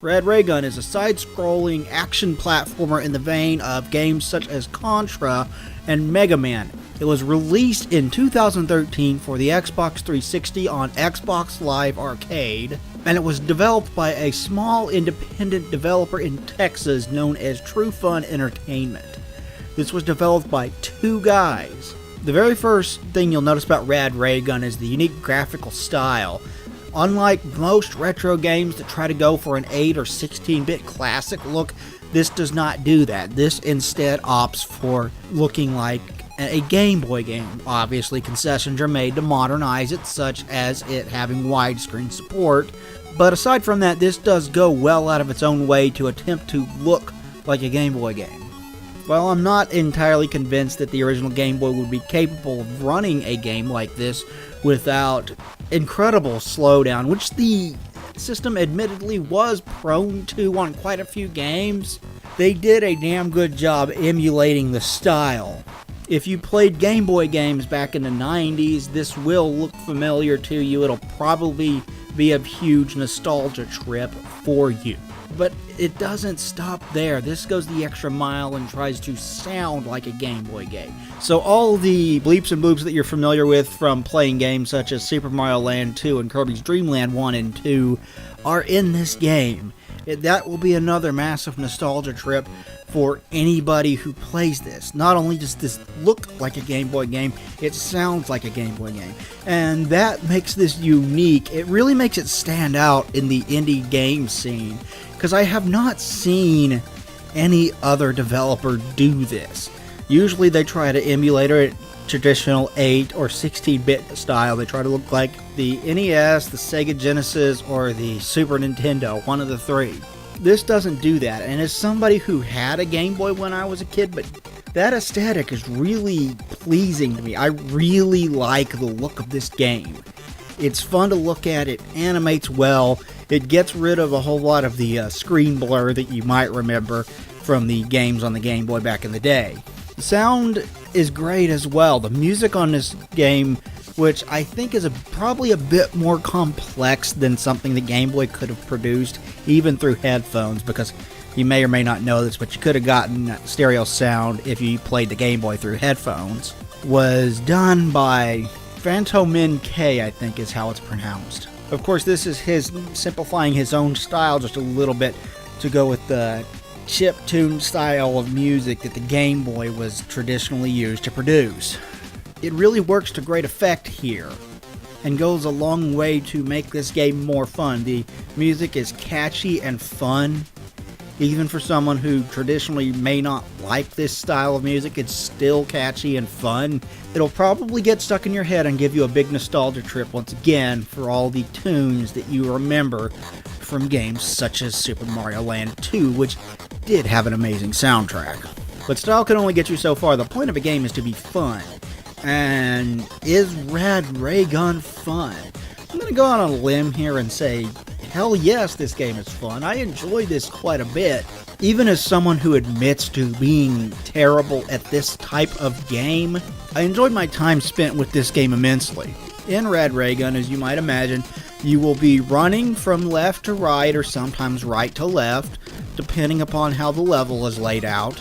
Rad Raygun is a side-scrolling action platformer in the vein of games such as Contra and Mega Man. It was released in 2013 for the Xbox 360 on Xbox Live Arcade, and it was developed by a small independent developer in Texas known as Trufun Entertainment. This was developed by two guys. The very first thing you'll notice about Rad Raygun is the unique graphical style. Unlike most retro games that try to go for an 8 or 16-bit classic look, this does not do that. This instead opts for looking like a Game Boy game. Obviously, concessions are made to modernize it, such as it having widescreen support, but aside from that, this does go well out of its own way to attempt to look like a Game Boy game. While I'm not entirely convinced that the original Game Boy would be capable of running a game like this without incredible slowdown, which the system admittedly was prone to on quite a few games, they did a damn good job emulating the style. If you played Game Boy games back in the 90s, this will look familiar to you. It'll probably be a huge nostalgia trip for you. But it doesn't stop there. This goes the extra mile and tries to sound like a Game Boy game. So all the bleeps and bloops that you're familiar with from playing games such as Super Mario Land 2 and Kirby's Dream Land 1 and 2 are in this game. That will be another massive nostalgia trip for anybody who plays this. Not only does this look like a Game Boy game, it sounds like a Game Boy game. And that makes this unique. It really makes it stand out in the indie game scene, because I have not seen any other developer do this. Usually they try to emulate a traditional 8 or 16-bit style. They try to look like the NES, the Sega Genesis, or the Super Nintendo, one of the three. This doesn't do that, and as somebody who had a Game Boy when I was a kid, but that aesthetic is really pleasing to me. I really like the look of this game. It's fun to look at, it animates well, it gets rid of a whole lot of the screen blur that you might remember from the games on the Game Boy back in the day. The sound is great as well. The music on this game, which I think is probably a bit more complex than something the Game Boy could have produced, even through headphones, because you may or may not know this, but you could have gotten stereo sound if you played the Game Boy through headphones, was done by Phantomin K, I think is how it's pronounced. Of course, this is his simplifying his own style just a little bit to go with the chiptune style of music that the Game Boy was traditionally used to produce. It really works to great effect here, and goes a long way to make this game more fun. The music is catchy and fun. Even for someone who traditionally may not like this style of music, it's still catchy and fun. It'll probably get stuck in your head and give you a big nostalgia trip once again for all the tunes that you remember from games such as Super Mario Land 2, which did have an amazing soundtrack. But style can only get you so far. The point of a game is to be fun. And is Rad Raygun fun? I'm going to go on a limb here and say, hell yes, this game is fun. I enjoy this quite a bit. Even as someone who admits to being terrible at this type of game, I enjoyed my time spent with this game immensely. In Rad Raygun, as you might imagine, you will be running from left to right or sometimes right to left, depending upon how the level is laid out.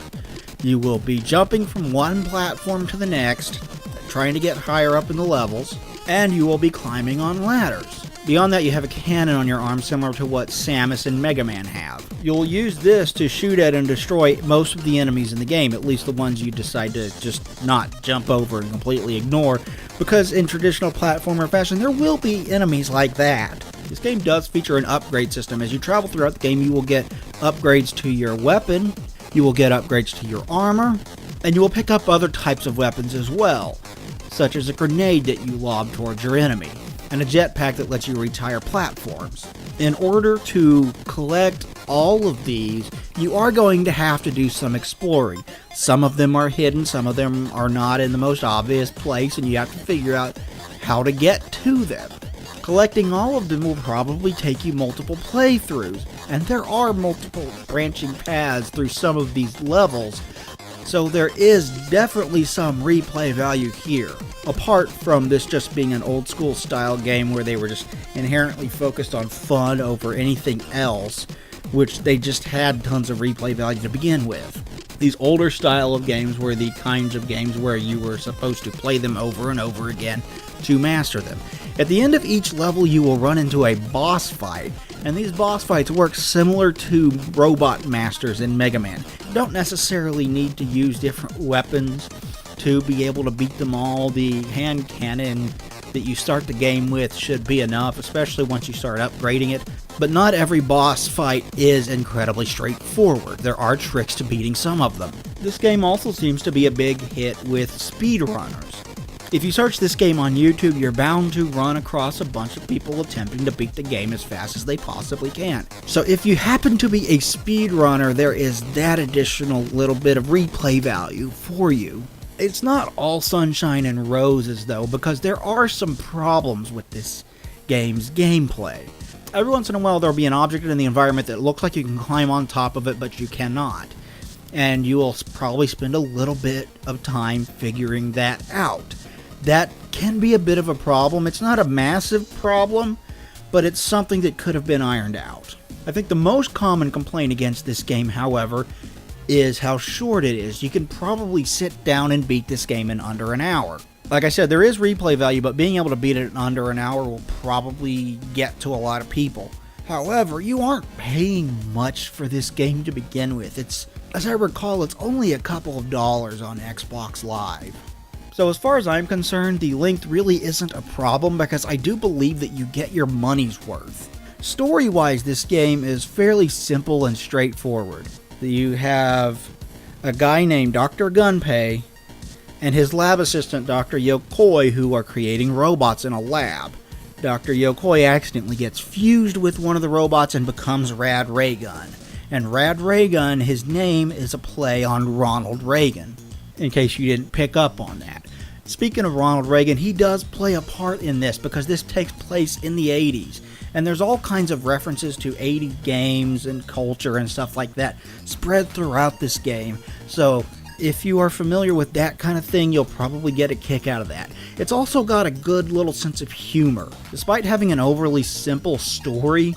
You will be jumping from one platform to the next, trying to get higher up in the levels, and you will be climbing on ladders. Beyond that, you have a cannon on your arm similar to what Samus and Mega Man have. You'll use this to shoot at and destroy most of the enemies in the game, at least the ones you decide to just not jump over and completely ignore, because in traditional platformer fashion, there will be enemies like that. This game does feature an upgrade system. As you travel throughout the game, you will get upgrades to your weapon, you will get upgrades to your armor, and you will pick up other types of weapons as well, such as a grenade that you lob towards your enemy, and a jetpack that lets you reach higher platforms. In order to collect all of these, you are going to have to do some exploring. Some of them are hidden, some of them are not in the most obvious place, and you have to figure out how to get to them. Collecting all of them will probably take you multiple playthroughs, and there are multiple branching paths through some of these levels, so there is definitely some replay value here. Apart from this just being an old school style game where they were just inherently focused on fun over anything else, which they just had tons of replay value to begin with. These older style of games were the kinds of games where you were supposed to play them over and over again to master them. At the end of each level, you will run into a boss fight, and these boss fights work similar to Robot Masters in Mega Man. You don't necessarily need to use different weapons to be able to beat them all. The hand cannon that you start the game with should be enough, especially once you start upgrading it. But not every boss fight is incredibly straightforward. There are tricks to beating some of them. This game also seems to be a big hit with speedrunners. If you search this game on YouTube, you're bound to run across a bunch of people attempting to beat the game as fast as they possibly can. So if you happen to be a speedrunner, there is that additional little bit of replay value for you. It's not all sunshine and roses though, because there are some problems with this game's gameplay. Every once in a while there'll be an object in the environment that looks like you can climb on top of it, but you cannot. And you will probably spend a little bit of time figuring that out. That can be a bit of a problem. It's not a massive problem, but it's something that could have been ironed out. I think the most common complaint against this game, however, is how short it is. You can probably sit down and beat this game in under an hour. Like I said, there is replay value, but being able to beat it in under an hour will probably get to a lot of people. However, you aren't paying much for this game to begin with. As I recall, it's only a couple of dollars on Xbox Live. So as far as I'm concerned, the length really isn't a problem because I do believe that you get your money's worth. Story-wise, this game is fairly simple and straightforward. You have a guy named Dr. Gunpei and his lab assistant Dr. Yokoi, who are creating robots in a lab. Dr. Yokoi accidentally gets fused with one of the robots and becomes Rad Raygun. And Rad Raygun, his name is a play on Ronald Reagan, in case you didn't pick up on that. Speaking of Ronald Reagan, he does play a part in this because this takes place in the 80s. And there's all kinds of references to 80s games and culture and stuff like that spread throughout this game. So if you are familiar with that kind of thing, you'll probably get a kick out of that. It's also got a good little sense of humor. Despite having an overly simple story,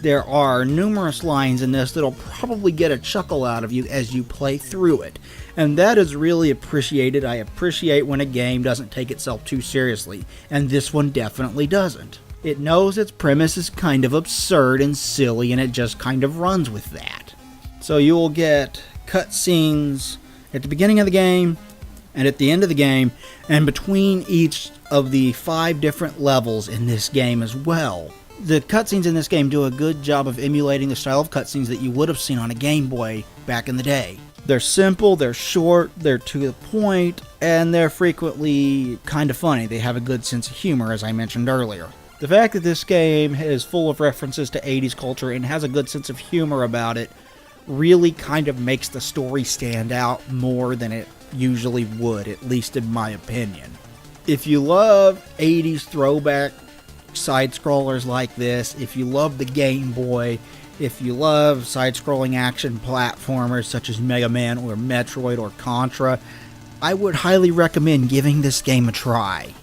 there are numerous lines in this that'll probably get a chuckle out of you as you play through it. And that is really appreciated. I appreciate when a game doesn't take itself too seriously, and this one definitely doesn't. It knows its premise is kind of absurd and silly, and it just kind of runs with that. So you will get cutscenes at the beginning of the game, and at the end of the game, and between each of the 5 different levels in this game as well. The cutscenes in this game do a good job of emulating the style of cutscenes that you would have seen on a Game Boy back in the day. They're simple, they're short, they're to the point, and they're frequently kind of funny. They have a good sense of humor, as I mentioned earlier. The fact that this game is full of references to 80s culture and has a good sense of humor about it really kind of makes the story stand out more than it usually would, at least in my opinion. If you love 80s throwback side-scrollers like this, if you love the Game Boy, if you love side-scrolling action platformers such as Mega Man or Metroid or Contra, I would highly recommend giving this game a try.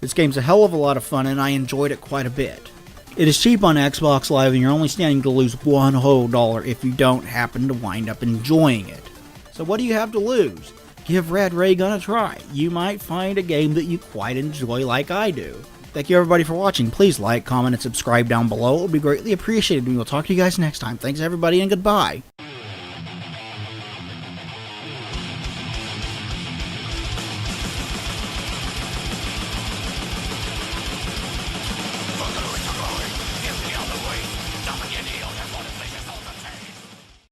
This game's a hell of a lot of fun and I enjoyed it quite a bit. It is cheap on Xbox Live and you're only standing to lose $1 whole if you don't happen to wind up enjoying it. So what do you have to lose? Give Rad Raygun a try. You might find a game that you quite enjoy like I do. Thank you everybody for watching. Please like, comment, and subscribe down below. It would be greatly appreciated. We will talk to you guys next time. Thanks everybody and goodbye.